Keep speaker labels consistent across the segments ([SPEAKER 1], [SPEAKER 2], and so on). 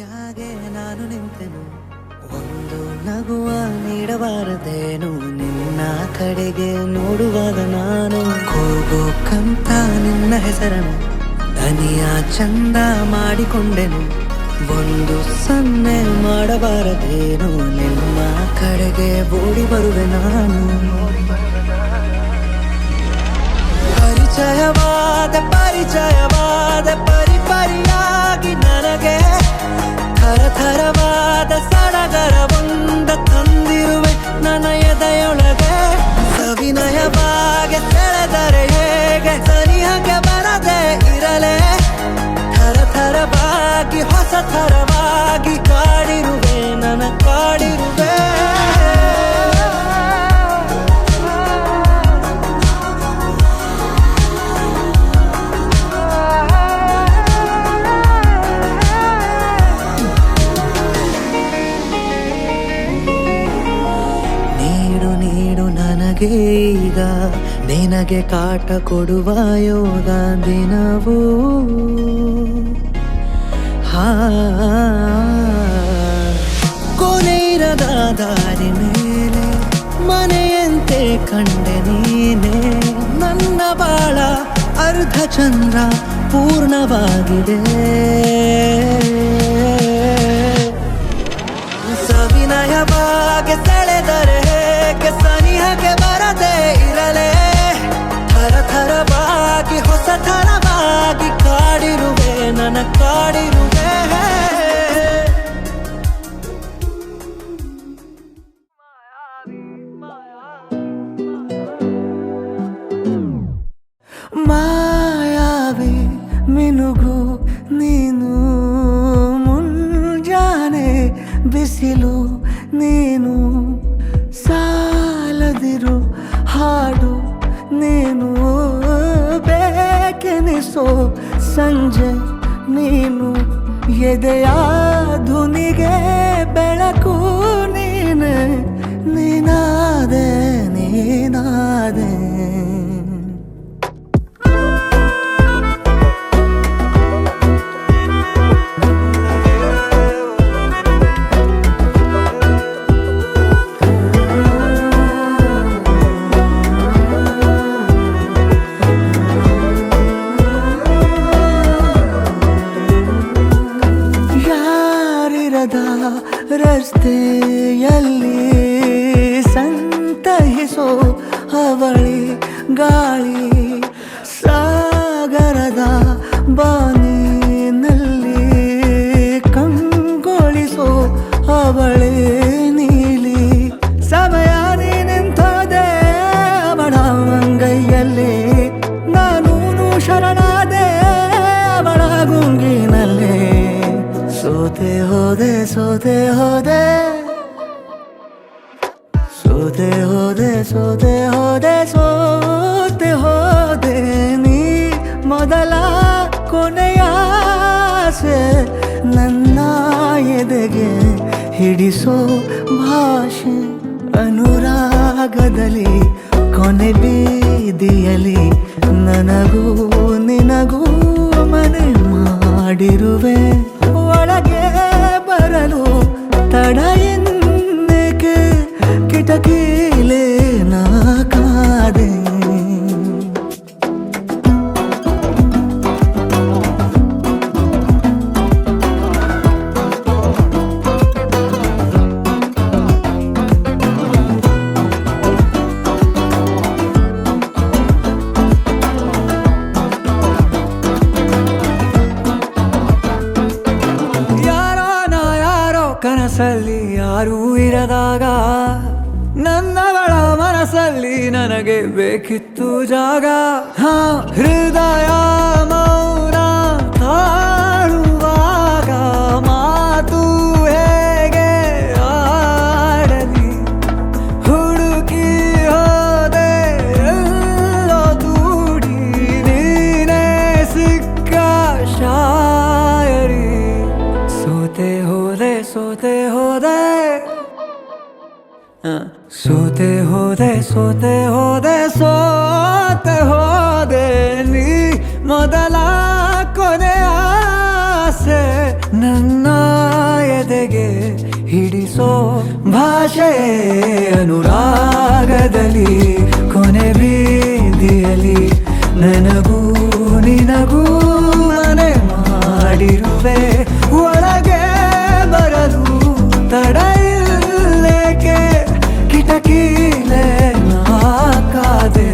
[SPEAKER 1] ಯಾಕೆ ನಾನು ನಿಂತೆನು ಒಂದು ನಗುವ ನೀಡಬಾರದೇನು ನಿನ್ನ ಕಡೆಗೆ ನೋಡುವಾಗ ನಾನು ಕೂಗೋಕಂತ ನಿನ್ನ ಹೆಸರನ್ನು ದನಿಯ ಚಂದ ಮಾಡಿಕೊಂಡೆನು ಒಂದು ಸನ್ನೆ ಮಾಡಬಾರದೇನು ನಿಮ್ಮ ಕಡೆಗೆ ಓಡಿ ಬರುವೆ ನಾನು ಪರಿಚಯವಾದ ಪರಿಪರಿಯಾಗಿ ನನಗೆ ಥರಥರವಾದ ಸಡಗರವೊಂದ ತಂದಿರುವೆ ನನ್ನ ಎದೆಯೊಳಗೆ ಸವಿನಯವಾಗಿ ಸೆಳೆದರೆ ಹೇಗೆ ಸನಿಹಕ್ಕೆ ಬರದೆ ಇರಲೇ ಥರಥರವಾಗಿ ಹೊಸ ಥರವಾಗಿ ಕಾಡಿರುವೆ ನನ್ನ ಕಾಡಿರುವೆ ಈಗ ನಿನಗೆ ಕಾಟ ಕೊಡುವ ಯೋಗ ದಿನವೂ ಕೊನೆಯಿರದ ದಾರಿ ಮೇಲೆ ಮನೆಯಂತೆ ಕಂಡೆ ನೀನೆ ನನ್ನ ಬಾಳ ಅರ್ಧ ಚಂದ್ರ ಪೂರ್ಣವಾಗಿದೆ ಸವಿನಯವಾಗಿ ಸೆಳೆದರೆ ಹೇಗೆ ಸನಿಹಕ್ಕೆ ಬರದೆ ಇರಲೇ ಥರಥರವಾಗಿ ಹೊಸ ಥರವಾಗಿ ಕಾಡಿರುವೆ ನನ್ನ ಕಾಡಿರುವೆ ಮಾಯಾವಿ ಮಿನುಗು ನೀನು ಮುಂಜಾನೆ ಬಿಸಿಲು ನೀನು ಸಾಲದಿರು ಹಾಡು ನೀನು ಬೇಕೆನಿಸೋ ಸಂಜೆ ನೀನು ಎದೆಯ ಧುನಿಗೆ ಬೆಳಕು ನೀನೆ ನೀನಾದೆ ನೀನಾದೆ ರಸ್ತೆಯಲ್ಲಿ ಸಂತಹಿಸೋ ಅವಳಿ ಗಾಳಿ ಸಾಗರದ ಬಾನಿನಲ್ಲಿ ಕಂಗೊಳಿಸೋ ಅವಳೆ ನೀಲಿ ಸಮಯ ನಿಂತದೆ ಅವಳ ಅಂಗೈಯಲ್ಲಿ ನಾನು ಶರಣಾದೆ ಅವಳ ಗುಂಗಿನಲ್ಲಿ ಸೋತೆ ಹೋದೆ ಸೋತೆ ಹೋದೆ ಸೋತೆ ಹೋದೆ ಸೋತೆ ಹೋದೆ ಸೋತೆ ಹೋದೆ ನೀ ಮೊದಲ ಕೊನೆಯ ಆಸೆ ನನ್ನ ಎದೆಗೆ ಹಿಡಿಸೋ ಭಾಷೆ ಅನುರಾಗದಲ್ಲಿ ಕೊನೆ ಬೀದಿಯಲ್ಲಿ ನನಗೂ ನಿನಗೂ ಮನೆ ಮಾಡಿರುವೆ ಒಳಗೆ ಬರಲು ತಡ ಎನ್ನಕ್ಕೆ ಕಿಟಕಿಲೇ ನಾ ಕಾದೆ ಕನಸಲ್ಲಿ ಯಾರೂ ಇರದಾಗ ನನ್ನವಳ ಮನಸ್ಸಲ್ಲಿ ನನಗೆ ಬೇಕಿತ್ತು ಜಾಗ ಹೃದಯ ಮೌನ ತಾಳುವಾಗ ಮಾತು ಹೇಗೆ ಆಡಲಿ ಹುಡುಕಿ ಹೋದೆ ಎಲ್ಲೋ ದೂಡಿ ನೀನೇ ಸಿಕ್ಕ ಶಾಯರಿ ಸೋತೆ ಹೋದೆ ಸೋತೆ ಹೋದೆ ಸೋತೆ ಹೋದೆ ಸೋತೆ ಹೋದೆ ಸೋತೆ ಹೋದೆ ನೀ ಮೊದಲ ಕೊನೆಯ ಆಸೆ ನನ್ನ ಎದೆಗೆ ಹಿಡಿಸೋ ಭಾಷೆ ಅನುರಾಗದಲ್ಲಿ ಕೊನೆ ಬೀದಿಯಲ್ಲಿ ನನಗೂ ನಿನಗೂ ಮನೆ ಮಾಡಿರುವೆ ಒಳಗೆ ಬರಲು ತಡ ಇಲ್ಲೇಕೆ ಕಿಟಕಿಲೆ ನಾಕಾದೆ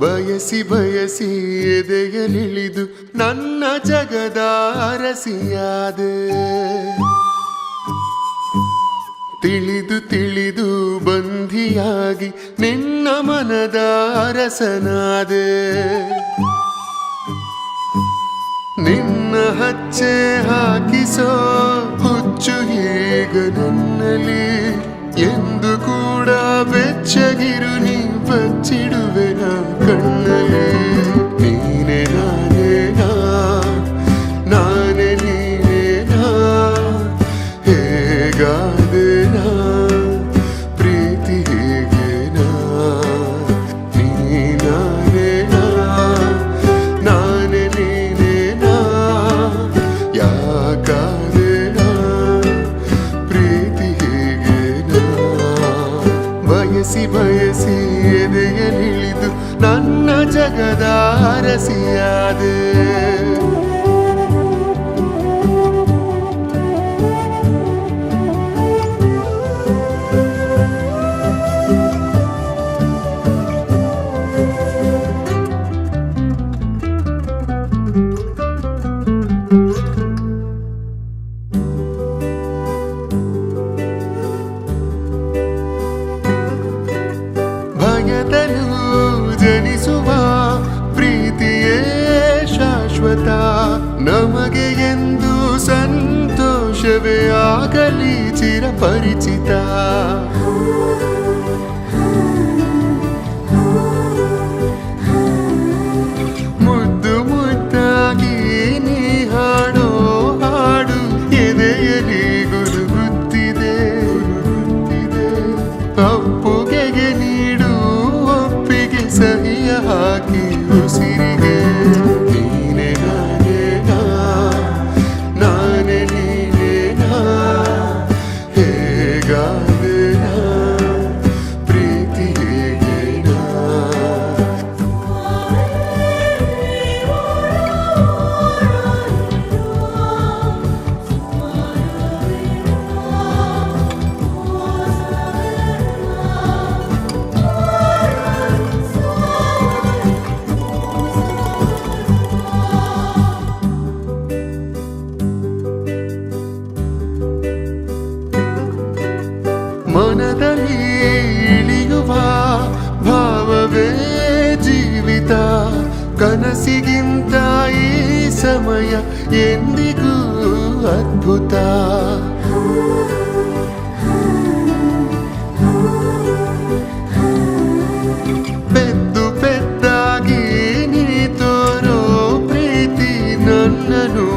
[SPEAKER 2] ಬಯಸಿ ಬಯಸಿ ಎದೆಯಲಿಳಿದು ನನ್ನ ಜಗದ ಅರಸಿಯಾದೆ ತಿಳಿದು ತಿಳಿದು ಬಂಧಿಯಾಗಿ ನಿನ್ನ ಮನದ ಅರಸನಾದೆ ನಿನ್ನ ಹಚ್ಚೆ ಹಾಕಿಸೋ ಹುಚ್ಚು ಈಗ ನನ್ನಲ್ಲಿ ಎಂದು ಕೂಡ ಬೆಚ್ಚಗಿರು ನೀ ಬಚ್ಚಿಡುವೆ ನಾ ಕಣ್ಣಲ್ಲಿ ನೀನೆ ನಾನೇನಾ ನಾನೇ ನೀನೇನಾ ಹೇಗಾದೇನಾ ಪ್ರೀತಿ ಹೇಗೇನಾ ನೀ ನಾನೇನಾ ನಾನೇ ನೀನೇನಾ ಯಾಕಾದೇನಾ ಪ್ರೀತಿ ಹೇಗೇನಾ ಬಯಸಿ ಬಯಸಿ ಎದೆಯಲಿಳಿದು ನನ್ನ ಜಗದ ಅರಸಿಯಾದೆ ಭಯದಲ್ಲೂ ಜನಿಸುವ ಪ್ರೀತಿಯೇ ಶಾಶ್ವತ ನಮಗೆ ಎಂದು ಸಂತೋಷವೇ ಆಗಲಿ ಚಿರಪರಿಚಿತ ಮುದ್ದು ಮುದ್ದಾಗಿ ನೀ ಹಾಡೋ ಹಾಡು ಎದೆಯಲಿ ಗುರುಗುತ್ತಿದೆ ಅಪ್ಪುಗೆಗೆ ನೀಡು ಒಪ್ಪಿಗೆ ಸಹಿಯ ಹಾಕಿ ಉಸಿರಿಗೆ ನೀನೆ ನಾನೇನಾ ನಾನೇ ನೀನೇನಾ ಹೇಗಾದೇನಾ ಪ್ರೀತಿ ಹೇಗೇನಾ ಮನದಲ್ಲಿ ಇಳಿಯುವ ಭಾವವೇ ಜೀವಿತ ಕನಸಿಗಿಂತ ಈ ಸಮಯ ಎಂದಿಗೂ ಅದ್ಭುತ ಪೆದ್ದು ಪೆದ್ದಾಗಿ ನೀ ತೋರೋ ಪ್ರೀತಿ ನನ್ನನು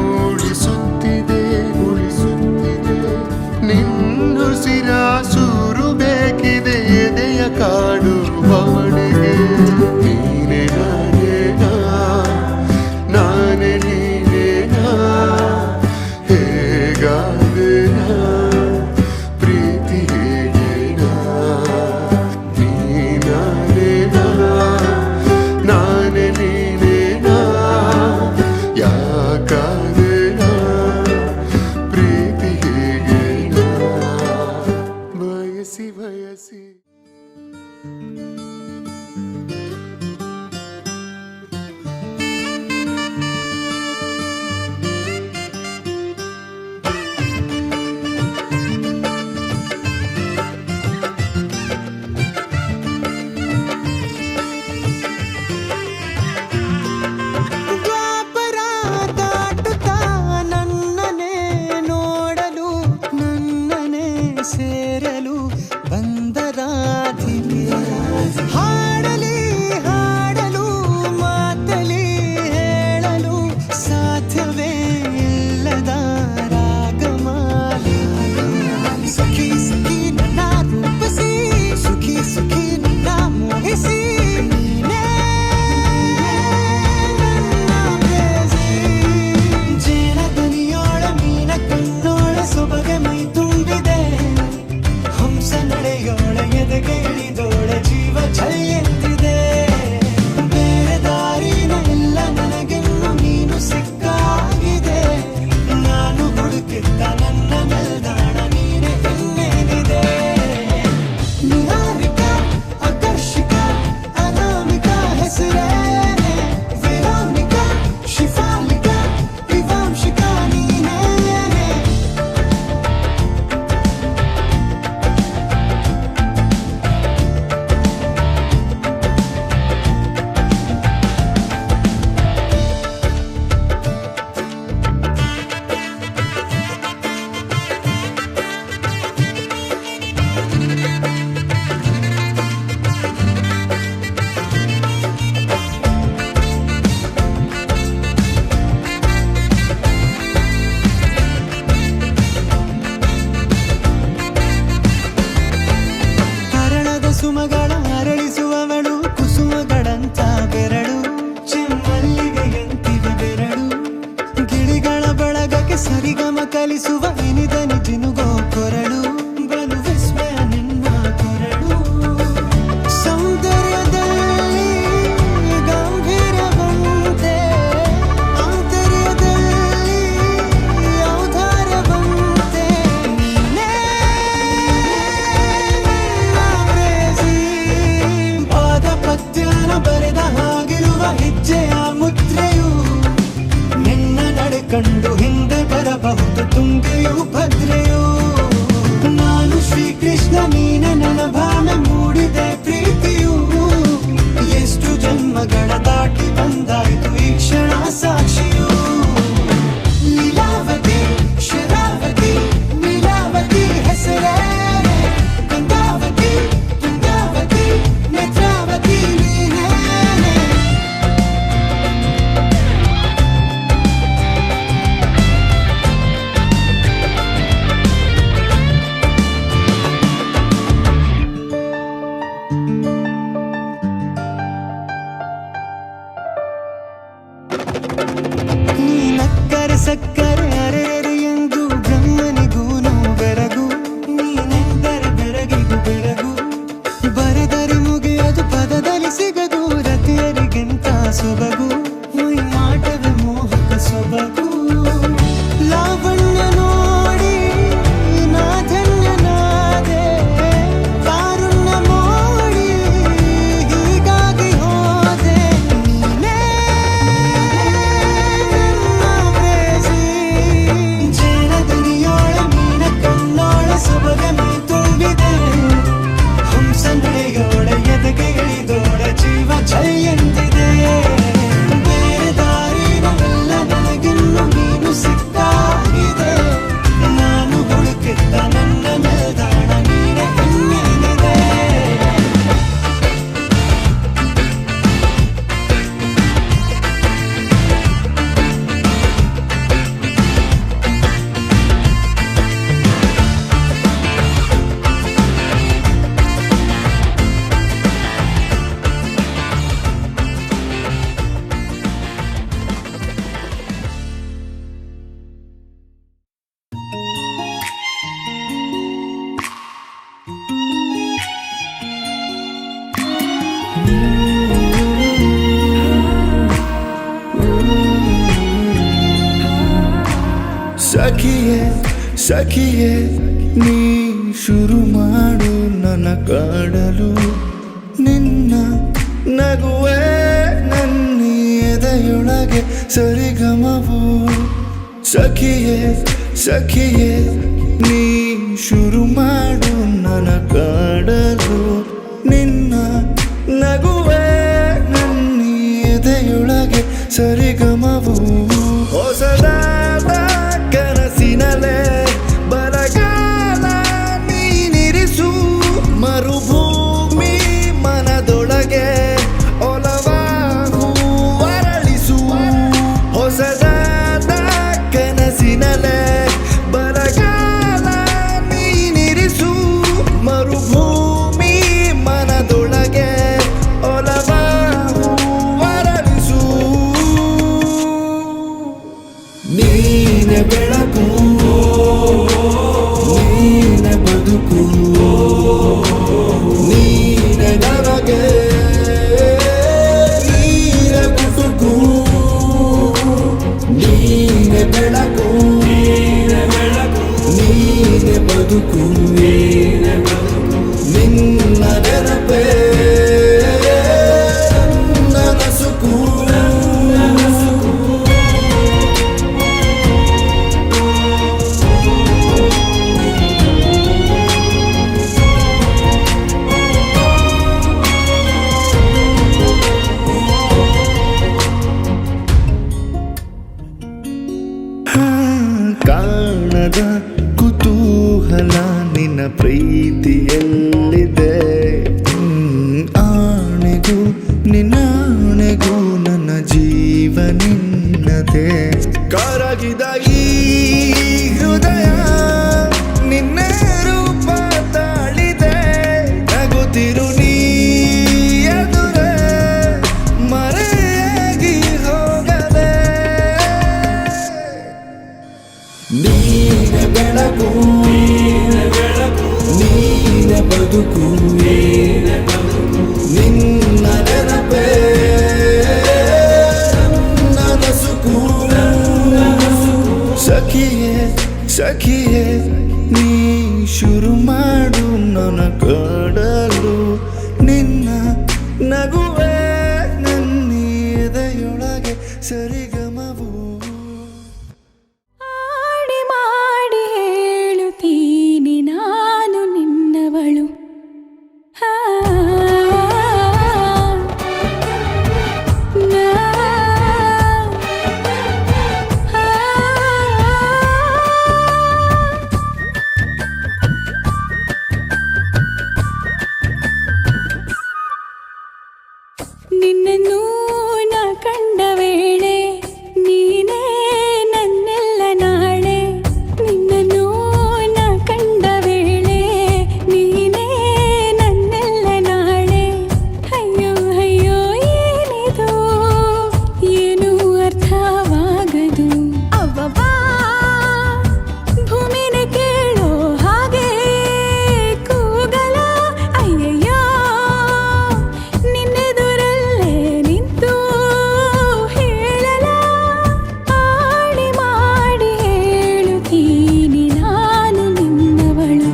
[SPEAKER 1] ಕಲಿಸುವ ಇನಿದನಿ ಜಿನುಗೋ ಕೊರಳು ಬಲು ವಿಸ್ಮಯ ನಿನ್ನ ಕೊರಳು ಸೌಂದರ್ಯದಲ್ಲಿ ಗಂಭೀರವಂತೆ ಆಂತರ್ಯದಲ್ಲಿ ಔದಾರ್ಯವಂತೆ ನೀನೇ ಪಾದ ಪದ್ಯನ ಬರೆದ ಹಾಗಿರುವ ಹೆಜ್ಜೆಯ ಮುದ್ರೆಯು ನಿನ್ನ ನಡೆ ಕಂಡು ಹಿಂದೆ ಬರಬಹುದು ತುಂಗೆಯು ಭದ್ರೆಯು ನಾನು ಶ್ರೀಕೃಷ್ಣ ನೀನೆ ನನ್ನ ಭಾವನೆ ಮೂಡಿದೆ ಪ್ರೀತಿಯು ಎಷ್ಟು ಜನ್ಮಗಳ ದಾಟಿ ಬಂದಾಯಿತು ಈ ಕ್ಷಣ ಸಾಕ್ಷಿಯು ಲೀಲಾವತಿ ಶರಾವತಿ ನೀಲಾವತಿ ಹೆಸರೇ ಗಂಗಾವತಿ ತುಂಗಾವತಿ ನೇತ್ರಾವತಿ ನೀನೇ ನೀನಕ್ಕರೆ ಸಕ್ಕರೆ ಅರೆರೆ ಎಂದು ಬ್ರಹ್ಮನಿಗೂ ಬೆರಗು ನೀನೆಂದರೆ ಬೆರಗಿಗೂ ಬೆರಗು ಬರೆದರೆ ಮುಗಿಯದು ಪದದಲ್ಲಿ ಸಿಗದು ರತಿಯರಿಗೆಂತ ಸೊಬಗು ಮೈ ಮಾಟವೇ ಮೋಹಕ ಸೊಬಗು ಲಾವಣ್ಯ ನೋಡಿ ನಾ ಧನ್ಯನಾದೆ ಕಾರುಣ್ಯ ಮೋಡಿ ಹೀಗಾಗಿ ಹೋದೆ ನೀನೇ ಜೇನದನಿಯೋಳ ಮೀನ ಕಣ್ಣೋಳ ಸೊಬಗ ಮೀ ತುಂಬಿದೆ ಹಂಸ ನಡೆಯೋಳ ಎದೆಗೆ ಇಳಿದೋಳ ಜೀವ ಜೈ ಎಂದಿದೆ ಬೇರೆ ದಾರಿನವೆಲ್ಲ ನನಗಿನ್ನು ನೀನು ಸಿಕ್ಕಾಗಿದೆ ನಾನು ಹುಡುಕಿದ್ದ ನನ್ನ ನಿಲ್ದಾಣ ನೀನೆ ಇನ್ನೇನಿದೆ
[SPEAKER 3] ಸಖಿಯೇ ಸಖಿಯೇ ನೀ ಶುರು ಮಾಡು ನನ್ನ ಕಾಡಲು ನಿನ್ನ ನಗುವೆ ನನ್ನ ಎದೆಯೊಳಗೆ ಸರಿಗಮವು ಸಖಿಯೇ ಸಖಿಯೇ ನೀ ಶುರು ಮಾಡು ನನ್ನ ಕಾಡಲು ನಿನ್ನ ನಗುವೆ ನನ್ನ ಎದೆಯೊಳಗೆ ಸರಿಗಮವು ಹೊಸದಾದ ಕನಸಿನಲೆ ಬರಗಾಲ ನೀನಿರಿಸು ಮರುಭೂಮಿ ಮನದೊಳಗೆ ಒಲವಾಹು ಅರಳಿಸು ಹೊಸದಾದ ಕನಸಿನಲೆ ಬರಗಾಲ ನೀನಿರಿಸು ಮರುಭೂಮಿ ಮನದೊಳಗೆ ಒಲವಾಹು ಅರಳಿಸು ನೀನೆ ಬೆಳಕು ನೀನೆ ಬದುಕು ನೀನೆ ನನಗೆ ನೀನೆ ಬದುಕು ನೀನೆ ಬೆಳಕು ನೀನೆ ಬದುಕು ನಿನ್ನ ನೆನಪೇ ನನ್ನ ನಸುಕು ಕಾಣದ ಕುತೂಹಲ ನಿನ್ನ ಪ್ರೀತಿಯಲ್ಲಿದೆ ಆಣೆಗೂ ನಿನ್ನಾಣೆಗೂ ನನ್ನ ಜೀವ ನಿನ್ನದೆ ಕರಗಿದ ಈ ಹೃದಯ ನಿನ್ನ ರೂಪ ತಾಳಿದೆ ನಗುತ್ತಿರು ನೀ ಎದುರೇ ಮರೆಯಾಗಿ ಹೋಗದೆ ನೀ ಸಖಿಯೇ ಸಖಿಯೇ ನೀ ಶುರು ಮಾಡು ನನ್ನ ಕಡಲು ನಿನ್ನ ನಗುವೆ ನನ್ನ ಎದೆಯೊಳಗೆ ಸರಿಗಮವು
[SPEAKER 4] ಆಡಿ ಮಾಡಿ ಹೇಳುತ್ತೀನಿ ನಾನು ನಿನ್ನವಳು ನಿನ್ನನ್ನು ನಾ ಕಂಡ ವೇಳೆ ನೀನೇ ನನ್ನೆಲ್ಲ ನಾಳೆ ನಿನ್ನನ್ನು ನಾ ಕಂಡ ವೇಳೆ ನೀನೇ ನನ್ನೆಲ್ಲ ನಾಳೆ ಅಯ್ಯೋ ಅಯ್ಯೋ ಏನಿದು ಏನು ಅರ್ಥವಾಗದು ಅವ್ವವ್ವ ಭೂಮಿನ ಕೇಳೋ ಹಾಗೆ ಕೂಗಲ ಅಯ್ಯಯ್ಯೋ ನಿನ್ನೆದುರಲ್ಲೇ ನಿಂತು ಹೇಳಲ ಆಡಿ ಮಾಡಿ ಹೇಳುತ್ತೀನಿ ನಾನು ನಿನ್ನವಳು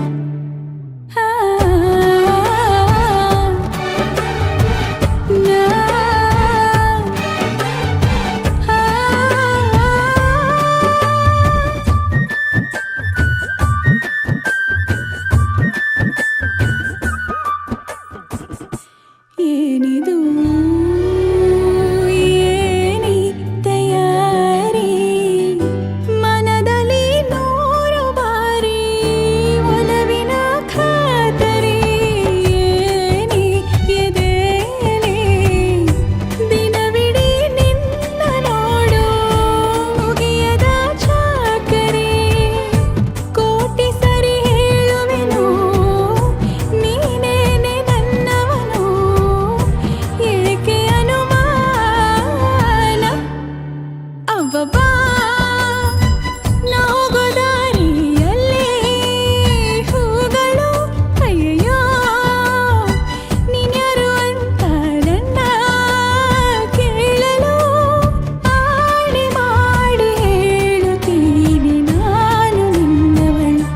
[SPEAKER 4] ಏನಿದು ಏನಿ ತಯಾರಿ ಮನದಲ್ಲಿ ನೂರು ಬಾರಿ ಒಲವಿನ ಖಾತರಿ ಏನಿ ಎದೆಯಲ್ಲಿ ದಿನವಿಡೀ ನಿನ್ನ ನೋಡು ಮುಗಿಯದ ಚಾಕರಿ ಕೋಟಿ ಸರಿ ಹೇಳುವೆನು ನೀನೇನೆ ನನ್ನವನು ಏಕೆ ಅನುಮಾನ ಅವ್ವವ್ವ ನಾ ಹೋಗೋ ದಾರಿಯಲ್ಲಿ ಹೂಗಳು ಅಯ್ಯಯ್ಯೋ ನೀನ್ಯಾರು ಅಂತ ನನ್ನ ಕೇಳಲು ಆಡಿ ಮಾಡಿ ಹೇಳುತ್ತೀನಿ ನಾನು ನಿನ್ನವಳು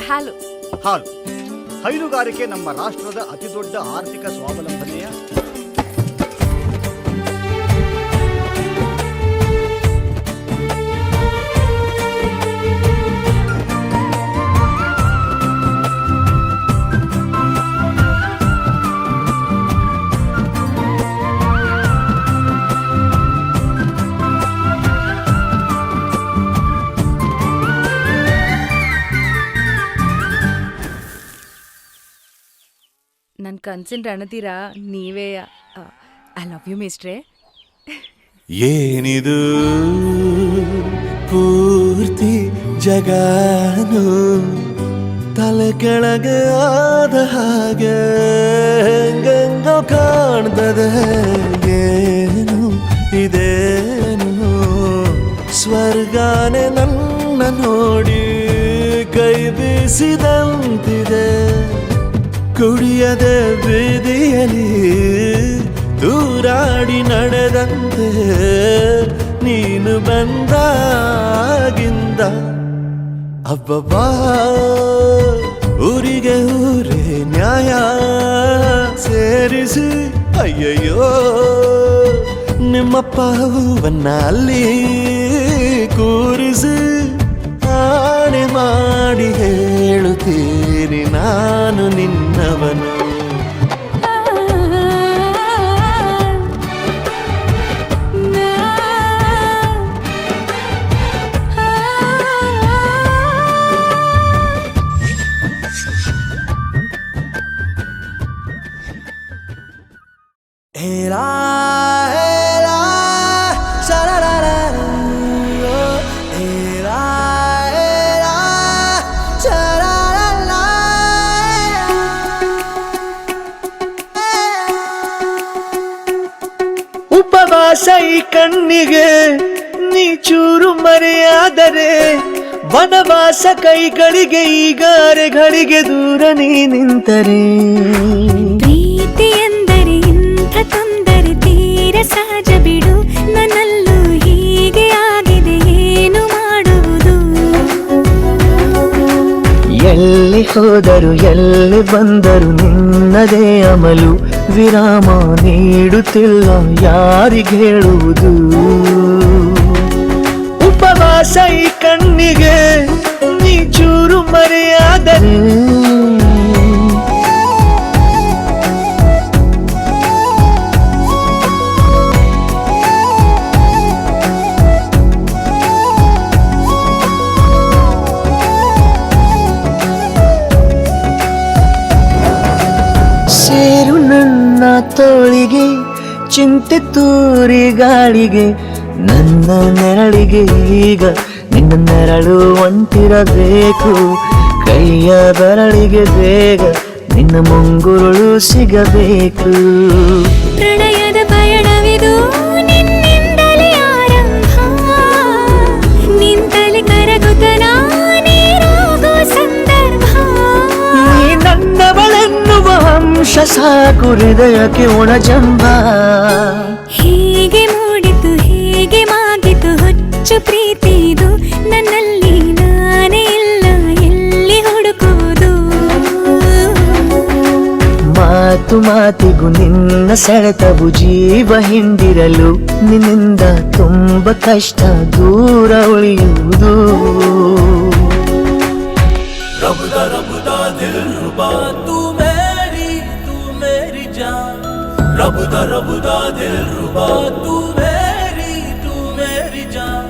[SPEAKER 4] ಹಲೋ
[SPEAKER 5] ಹಾಲು ಹೈನುಗಾರಿಕೆ ನಮ್ಮ ರಾಷ್ಟ್ರದ ಅತಿದೊಡ್ಡ ಆರ್ಥಿಕ ಸ್ವಾವಲಂಬನೆಯ
[SPEAKER 6] ನನ್ನ ಕನ್ಸಿನ ರಣತೀರ ನೀವೇ ಐ ಲವ್ ಯು ಮಿಸ್ಟ್ರೆ
[SPEAKER 3] ಏನಿದು ಪೂರ್ತಿ ಜಗಾನು ತಲೆ ಕೆಳಗೆ ಆದ ಹಾಗೆ ಗಂಗೋ ಕಾಣ್ತದೆ ಏನು ಇದೇನು ಸ್ವರ್ಗಾನೆ ನನ್ನ ನೋಡಿ ಕೈ ಬೀಸಿದಂತಿದೆ ಕುಡಿಯದೆ ಬೀದಿಯಲ್ಲಿ ದೂರಾಡಿ ನಡೆದಂತೆ ನೀನು ಬಂದಾಗಿಂದ ಅಬ್ಬಬ್ಬಾ ಊರಿಗೆ ಊರೇ ನ್ಯಾಯ ಸೇರಿಸಿ ಅಯ್ಯಯ್ಯೋ ನಿಮ್ಮಪ್ಪ ಹೂವನ್ನ ಅಲ್ಲಿ ಕೂರಿಸಿ ಆಣೆ ಮಾಡಿ ಹೇಳುತ್ತೀನಿ ನಾನು ನಿನ್ನವನು ಉಪವಾಸ ಈ ಕಣ್ಣಿಗೆ ನೀ ಚೂರು ಮರೆಯಾದರೆ ವನವಾಸ ಕೈಗಳಿಗೆ ಈಗಾರೆಗಳಿಗೆ ದೂರ ನೀ ನಿಂತರೆ
[SPEAKER 4] ಪ್ರೀತಿ ಎಂದರೆ ಇಂಥ ತೊಂದರೆ ತೀರ ಸಹಜ ಬಿಡು ನನ್ನಲ್ಲೂ ಹೀಗೆ ಆಗಿದೆ ಏನು ಮಾಡುವುದು
[SPEAKER 3] ಎಲ್ಲಿ ಹೋದರು ಎಲ್ಲಿ ಬಂದರು ನಿನ್ನದೇ ಅಮಲು ವಿರಾಮ ನೀಡುತ್ತಿಲ್ಲ ಯಾರಿಗೆ ಹೇಳುವುದು ಉಪವಾಸ ಈ ಕಣ್ಣಿಗೆ ನೀ ಚೂರು ಮರೆಯಾದರೆ ಸೇರು ನನ್ನ ತೋಳಿಗೆ ಚಿಂತೆ ತೂರಿ ಗಾಳಿಗೆ ನನ್ನ ನೆರಳಿಗೆ ಈಗ ನಿನ್ನ ನೆರಳು ಒಂಟಿರಬೇಕು ಕೈಯ ಬೆರಳಿಗೆ ಬೇಗ ನಿನ್ನ ಮುಂಗುರುಳು ಸಿಗಬೇಕು
[SPEAKER 4] ಪ್ರಣಯದ ಪಯಣವಿದು ನಿನ್ನಿಂದಲೇ ಆರಂಭ ನಿಂತಲೇ ಕರಗುತ್ತ ನಾನೇರಾಗೋ ಸಂದರ್ಭ
[SPEAKER 3] ನೀ ನನ್ನವಳೆನ್ನುವ ಅಂಶ ಸಾಕು ಹೃದಯಕ್ಕೆ ಒಣಜಂಬ
[SPEAKER 4] ಹೀಗೆ ಮೂಡಿತು ಹೀಗೆ ಮಾಗಿತು ಹುಚ್ಚು ಪ್ರೀತಿದು ನನ್ನಲ್ಲಿ ನಾನೇ ಇಲ್ಲ ಎಲ್ಲಿ ಹುಡುಕುವುದು
[SPEAKER 3] ಮಾತು ಮಾತಿಗೂ ನಿನ್ನ ಸೆಳೆತವು ಜೀವ ಹಿಂದಿರಲು ನಿನ್ನಿಂದ ತುಂಬ ಕಷ್ಟ ದೂರ ಉಳಿಯುವುದು
[SPEAKER 7] रबदा दिल रुबा तू मेरी जान रबदा दिल रुबा तू मेरी जान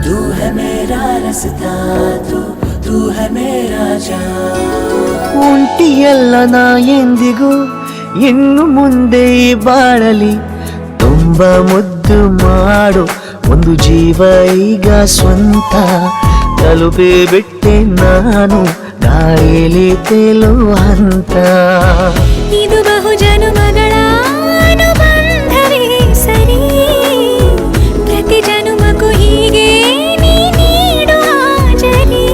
[SPEAKER 7] तू है मेरा रास्ता तू है मेरा जान
[SPEAKER 3] ಉಂಟಿಯಲ್ಲ ನಾ ಎಂದಿಗೂ ಇನ್ನು ಮುಂದೆ ಈ ಬಾಳಲಿ ತುಂಬ ಮುದ್ದು ಮಾಡು ಒಂದು ಜೀವ ಈಗ ಸ್ವಂತ ತಲುಪಿ ಬಿಟ್ಟೆ ನಾನು ಗಾಳಿಲಿ ತೇಲುವ ಹಂತ
[SPEAKER 4] ಇದು ಬಹು ಜನುಮಗಳ ಅನುಬಂಧವೇ ಸರಿ ಪ್ರತಿ ಜನುಮಕ್ಕೂ ಹೀಗೆ ನೀ ನೀಡು ಹಾಜರಿ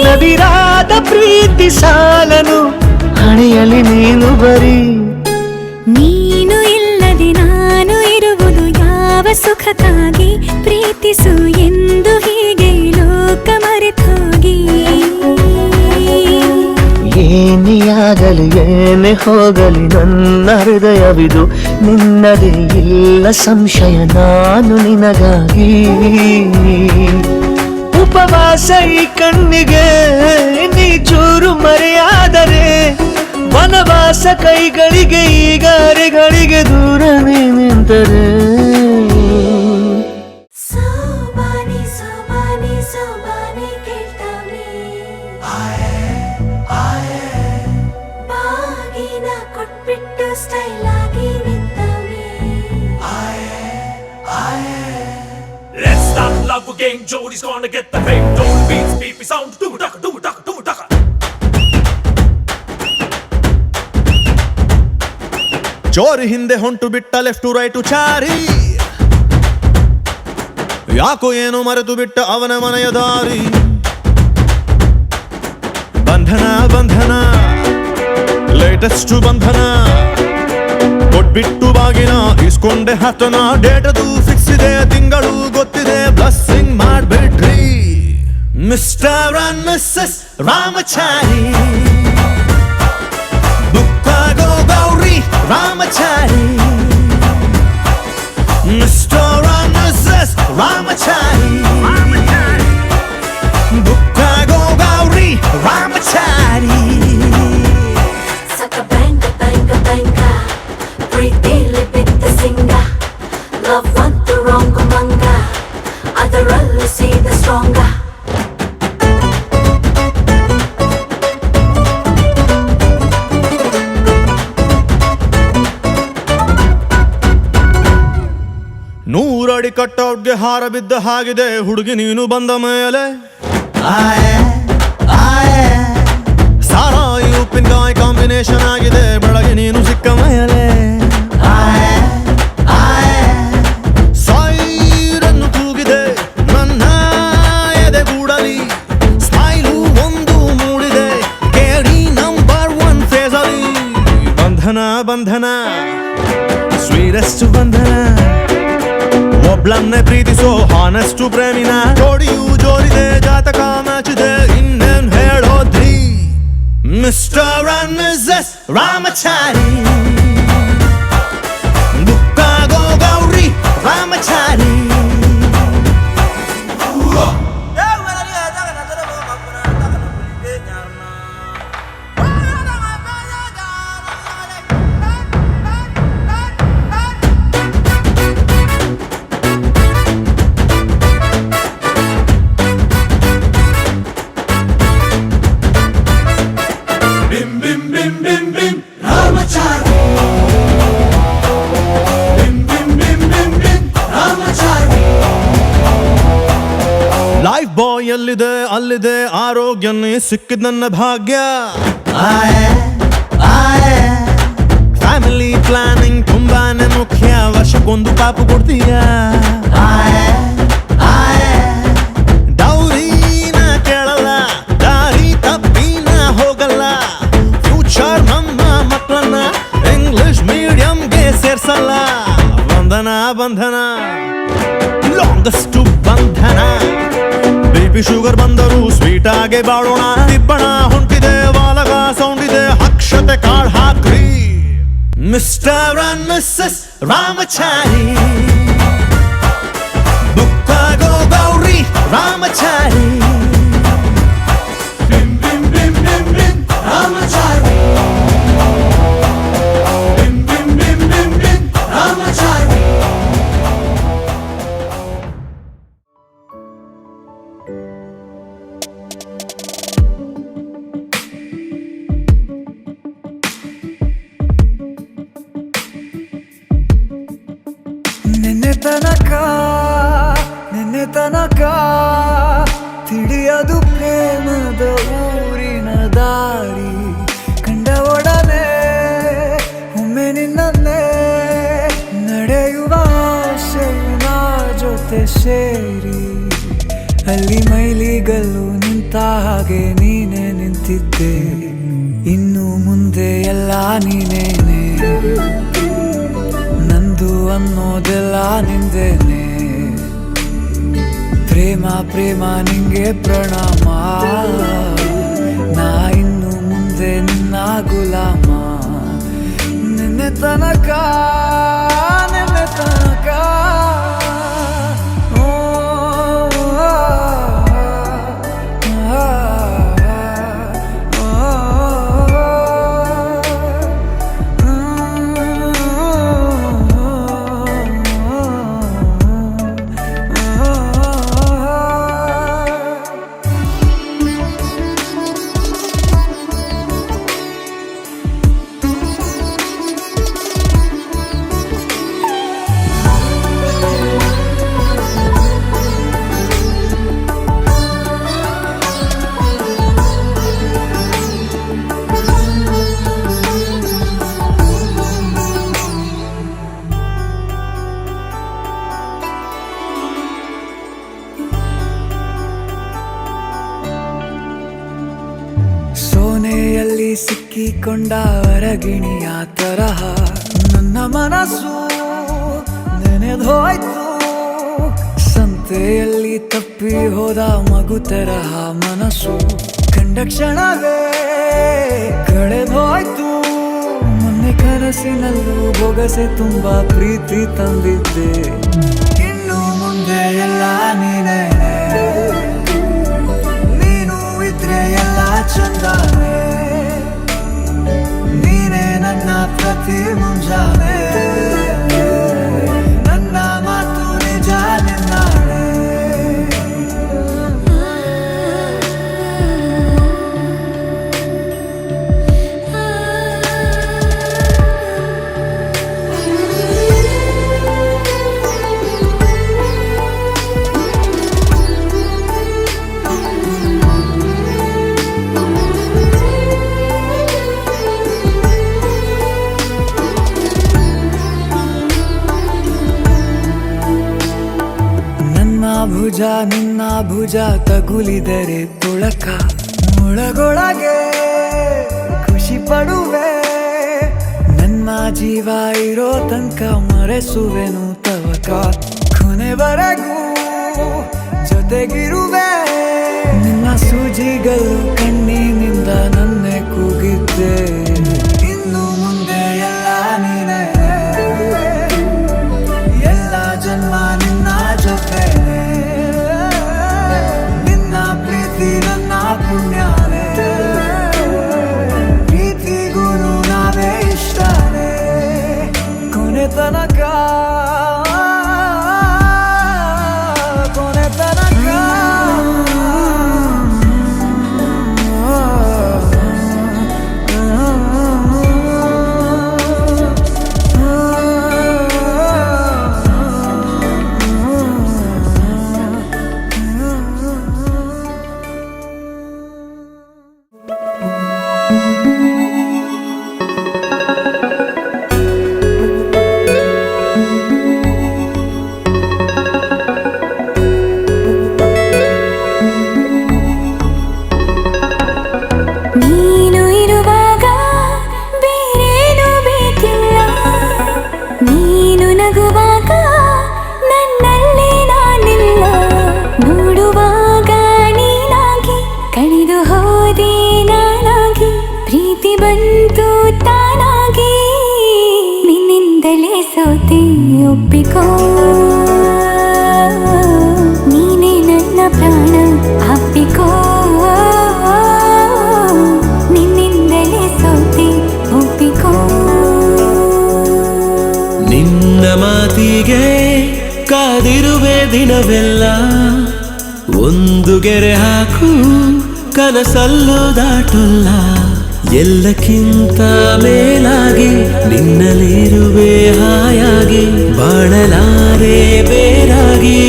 [SPEAKER 3] ನವಿರಾದ ಪ್ರೀತಿ ಸಾಲನು ಹಣೆಯಲ್ಲಿ ನೀನು ಬರೀ
[SPEAKER 4] ನೀನು ಇಲ್ಲದೆ ನಾನು ಇರುವುದು ಯಾವ ಸುಖಕ್ಕಾಗಿ ಪ್ರೀತಿಸು ಎಂದು ಹೀಗೆ ಲೋಕ ಮರೆತೋಗಿ
[SPEAKER 3] ಏನೇ ಆಗಲಿ ಏನೇ ಹೋಗಲಿ ನನ್ನ ಹೃದಯವಿದು ನಿನ್ನದೇ ಇಲ್ಲ ಸಂಶಯ ನಾನು ನಿನಗಾಗಿ ಉಪವಾಸ ಈ ಕಣ್ಣಿಗೆ ನೀ ಚೂರು ಮರೆಯಾದರೆ ವನವಾಸ ಕೈಗಳಿಗೆ ಈಗಾರೆಗಳಿಗೆ ದೂರ ನೀ ನಿಂತರೆ
[SPEAKER 4] ಸೋಬಾನೆ ಸೋಬಾನೆ ಸೋಬಾನೆ ಕೇಳ್ತಾನೆ ಬಾಗಿನ ಕೊಟ್ಬಿಟ್ಟು ಸ್ಟೈಲ್ ಆಗಿ ನಿಂತವನೆ
[SPEAKER 7] Let's start love again Jody's gonna get the fame Don't beats beepy sound do taka
[SPEAKER 3] ಚೋರಿ ಹಿಂದೆ ಹೊಂಟು ಬಿಟ್ಟ ಲೆಫ್ಟ್ ರೈಟು ಚಾರಿ ಯಾಕೋ ಏನು ಮರೆತು ಬಿಟ್ಟ ಅವನ ಮನೆಯ ದಾರಿ ಬಂಧನ ಲೇಟೆಸ್ಟ್ ಬಂಧನ ಕೊಟ್ಬಿಟ್ಟು ಬಾಗಿನ ಇಸ್ಕೊಂಡೆ ಹತ್ತನ ಡೇಟದು ಫಿಕ್ಸ್ ಇದೆ ತಿಂಗಳು ಗೊತ್ತಿದೆ ಬ್ಲಸ್ಸಿಂಗ್ ಮಾಡ್ಬಿಡ್ರಿ ಮಿಸ್ಟರ್ ಅಂಡ್ ಮಿಸ್ಸಸ್ ರಾಮಚಾರಿ ಬುಕ್ಕಾಗೋ Gowri Ramachari Mr and Mrs Ramachari ಬುಕ್ಕಾಗೋ Gowri Ramachari
[SPEAKER 8] Saka banga banga banga ಪ್ರೀತಿಲಿ ಬಿದ್ದ ಸಿಂಗ ಲವ್ ಅಂತ ರಾಂಗ್ ಮಂಗ ಅದರಲ್ಲೂ ಸೀದ ಸ್ಟ್ರಾಂಗ
[SPEAKER 3] ನೂರಡಿ ಕಟ್ಔಟ್ಗೆ ಹಾರ ಬಿದ್ದ ಹಾಗಿದೆ ಹುಡುಗಿ ನೀನು ಬಂದ ಮೇಲೆ ಸಾರಾಯಿ ಉಪ್ಪಿನಕಾಯಿ ಕಾಂಬಿನೇಷನ್ ಆಗಿದೆ ಬೆಳಗ್ಗೆ ನೀನು ಸಿಕ್ಕ ಮೇಲೆ ಸೈರನ್ನು ತೂಗಿದೆ ನನ್ನ ಎದೆಗೂಡಲಿ ಮೈಲೂ ಒಂದು ಮೂಡಿದೆ ಕೇಳಿ ನಂಬರ್ 1 ಫೇಸ್ ಅಲ್ಲಿ ಬಂಧನ ಬಂಧನ ಸ್ವೀರೆಸ್ಟ್ ಬಂಧನ ಒಬ್ಳನ್ನೇ ಪ್ರೀತಿಸೋ ಹಾನೆಸ್ಟ್ ಪ್ರೇಮಿನ ಜೋಡಿಯೂ ಜೋರಿದೆ ಜಾತಕ ಮ್ಯಾಚಿದೆ ಇನ್ನೇನ್ ಹೇಳೋದ್ರಿ ಮಿಸ್ಟರ್ ಅಂಡ್ ಮಿಸಸ್ ರಾಮಚಾರಿ ಬುಕ್ಕಾಗೋ Gowri Ramachari
[SPEAKER 7] Bim bim bim bim bim Ramachari. Bim bim bim bim bim Ramachari.
[SPEAKER 3] Lifebuoy ಅಲ್ಲಿದೆ ಅಲ್ಲಿದೆ ಆರೋಗ್ಯನೇ ಸಿಕ್ಕಿದ ನನ್ನ ಭಾಗ್ಯ ಫ್ಯಾಮಿಲಿ ಪ್ಲಾನಿಂಗ್ ತುಂಬಾನೇ ಮುಖ್ಯ ವರ್ಷಕ್ಕೊಂದು ಪಾಪು ಕೊಡ್ತೀಯ ಡೌರಿನ ಕೇಳಲ್ಲ ದಾರಿ ತಪ್ಪಿನ ಹೋಗಲ್ಲ ಫ್ಯೂಚರ್ ನಮ್ಮ ಮಕ್ಕಳನ್ನ ಇಂಗ್ಲಿಷ್ ಮೀಡಿಯಂಗೆ ಸೇರ್ಸಲ್ಲ ಬಂಧನ ಬಂಧನ ಲಾಂಗೆಸ್ಟ್ ಬಂಧನ ಬಿಪಿ ಶುಗರ್ ಬಂದರೂ ಸ್ವೀಟ್ ಆಗಿ ಬಾಳೋಣ ತಿಪ್ಪಣ ಹೊಂಟಿದೆ ವಾಲಗ ಸೌಂಡ್ ಇದೆ ಅಕ್ಷತೆ ಕಾಳ್ ಹಾಕ್ರಿ ಮಿಸ್ಟರ್ ಅಂಡ್ ಮಿಸಸ್ ರಾಮಚಾರಿ ಬುಕ್ಕಾಗೋ Gowri Ramachari
[SPEAKER 7] Bim bim bim bim bim Ramachari. Bim bim bim bim bim Ramachari.
[SPEAKER 1] ನಿನ್ನೆ ತನಕ ತಿಳಿಯದು ಪ್ರೇಮದ ಊರಿನ ದಾರಿ ಕಂಡ ಒಡನೆ ಒಮ್ಮೆ ನಿನ್ನೇ ನಡೆಯುವ ಆಸೆಯು ನಾ ಜೊತೆ ಸೇರಿ ಅಲ್ಲಿ ಮೈಲಿಗಲ್ಲು ನಿಂತ ಹಾಗೆ ನೀನೆ ನಿಂತಿದ್ದೆ ಇನ್ನು ಮುಂದೆ ಎಲ್ಲ ನೀನೇನೆ ನಂದು ಅನ್ನೋದೆಲ್ಲ ನಿಂದೇನೆ ಪ್ರೇಮ ಪ್ರೇಮ ನಿಂಗೆ ಪ್ರಣಾಮ ನಾ ಇನ್ನು ಮುಂದೆ ನಿನ್ನ ಗುಲಾಮ ನಿನ್ನೆ ತನಕ ಓ, ಆ, ಆ, ಸೋನೆಯಲ್ಲಿ ಸಿಕ್ಕಿಕೊಂಡ ಹೊರಗಿಣಿಯ ತರಹ ನನ್ನ ಮನಸ್ಸು ನೆನೆದೋಯ್ತು ಸಂತೆಯಲ್ಲಿ ತಪ್ಪಿ ಹೋದ ಮಗು ತರಹ ಮನಸ್ಸು ಕಂಡ ಕ್ಷಣವೇ ಕಳೆದೋಯ್ತು ಮೊನ್ನೆ ಕನಸಿನಲ್ಲೂ ಬೊಗಸೆ ತುಂಬಾ ಪ್ರೀತಿ ತಂದಿದ್ದೆ ಇನ್ನು ಮುಂದೆ ಎಲ್ಲ ನೀನೇ ಎಲ್ಲ ಚಂದಾನೆ ನೀನೇ ನನ್ನ ಪ್ರತಿ ಮುಂಜಾನೆ ನನ್ನ ಮಾತು ನಿಜ ನಿನ್ನಾಳೆ ಭುಜ ನಿನ್ನ ಭುಜ ತಗುಲಿದರೆ ತುಳಕ ಮುಳಗೊಳಗೆ ಖುಷಿ ಪಡುವೆ ನನ್ನ ಜೀವ ಇರೋ ತನಕ ಮರೆಸುವೆನು ತವಕ ಕೊನೆವರೆಗೂ ಜೊತೆಗಿರುವೆ ನಿನ್ನ ಸೂಜಿಗಳು ಕಣ್ಣಿನಿಂದ ನನ್ನೆ ಕೂಗಿದ್ದೆ ಇನ್ನು ಮುಂದೆ ಎಲ್ಲ ನೀನೇ ಎಲ್ಲ ಜನ್ಮ ನಿನ್ನ ಜೊತೆ ನಿನ್ನ ಪ್ರೀತಿ ನನ್ನ ಪುಣ್ಯನೇ ಪ್ರೀತಿಗೂ ನಾವೇ ಇಷ್ಟನೇ ಕೊನೆ ತನಕ
[SPEAKER 4] ನೀನು ಇರುವಾಗ ಬೇರೇನು ಬೇಕಿಲ್ಲ ನೀನು ನಗುವಾಗ ನನ್ನಲ್ಲಿ ನಾನಿಲ್ಲ ನೋಡುವಾಗ ನೀನಾಗಿ ಕಳೆದು ಹೋದೆ ನಾನಾಗಿ ಪ್ರೀತಿ ಬಂತು ತಾನಾಗಿ ನಿನ್ನಿಂದಲೇ ಸೋತೆ ಒಪ್ಪಿಕೋ ನೀನೇ ನನ್ನ ಪ್ರಾಣ ಅಪ್ಪಿಕೋ ನಿನ್ನಿಂದಲೇ ಸೋತೆ ಒಪ್ಪಿಕೋ
[SPEAKER 1] ನಿನ್ನ ಮಾತಿಗೆ ಕಾದಿರುವೆ ದಿನವೆಲ್ಲ ಒಂದು ಗೆರೆ ಹಾಕು ಕನಸಲ್ಲೂ ದಾಟಲ್ಲ ಎಲ್ಲಕ್ಕಿಂತ ಮೇಲಾಗಿ ನಿನ್ನಲ್ಲಿರುವೆ ಹಾಯಾಗಿ ಬಾಳಲಾರೆ ಬೇರಾಗಿ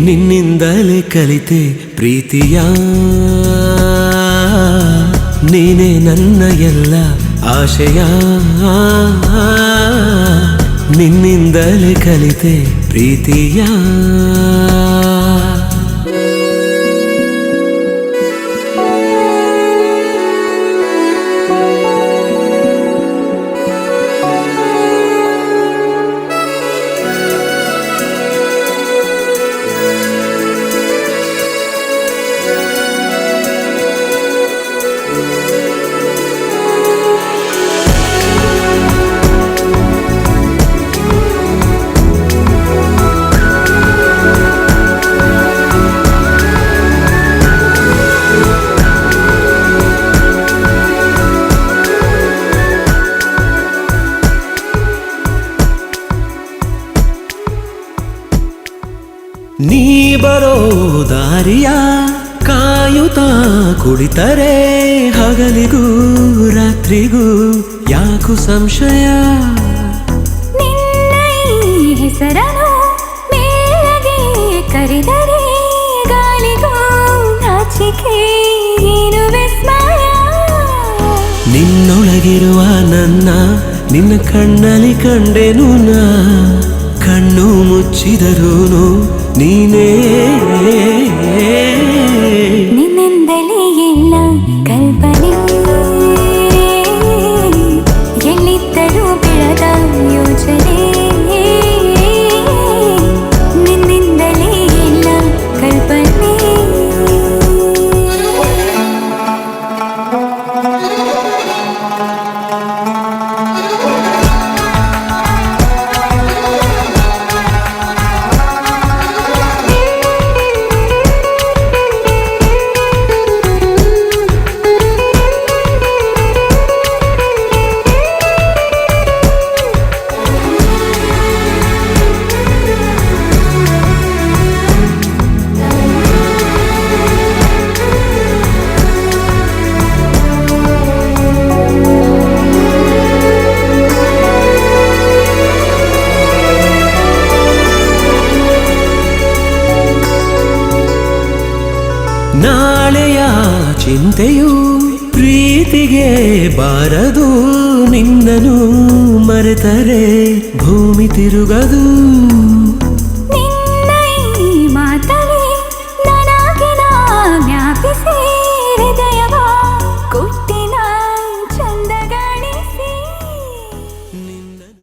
[SPEAKER 1] ನಿನ್ನಿಂದಲೇ ಕಲಿತೆ ಪ್ರೀತಿಯ ನೀನೇ ನನ್ನ ಎಲ್ಲ ಆಶಯ ನಿನ್ನಿಂದಲೇ ಕಲಿತೆ ಪ್ರೀತಿಯ ನೀ ಬರೋ ದಾರಿಯ ಕಾಯುತ್ತಾ ಕುಳಿತರೆ ಹಗಲಿಗೂ ರಾತ್ರಿಗೂ ಯಾಕು ಸಂಶಯ
[SPEAKER 4] ನಿನ್ನ ಈ ಹೆಸರನು ಮೇಲಗೆ ಕರೆದರೆ ಗಾಳಿಗೂ ನಾಚಿಕೆ ಏನು ವಿಸ್ಮಯ
[SPEAKER 1] ನಿನ್ನೊಳಗಿರುವ ನನ್ನ ನಿನ್ನ ಕಣ್ಣಲ್ಲಿ ಕಂಡೆನು ನಾ ಕಣ್ಣು ಮುಚ್ಚಿದರೂನು ನೀನೇ
[SPEAKER 4] ನಿನ್ನಿಂದಲೇ ಎಲ್ಲ ಕಲ್ಪನೆ ಎಲ್ಲಿದ್ದರೂ ಬೆಳೆದ ಯೋಚನೆ ನಿನ್ನಿಂದಲೇ ಎಲ್ಲ ಕಲ್ಪನೆ
[SPEAKER 1] ನಾಳೆಯ ಚಿಂತೆಯು ಪ್ರೀತಿಗೆ ಬಾರದು ನಿನ್ನನು ಮರೆತರೆ ಭೂಮಿ ತಿರುಗದು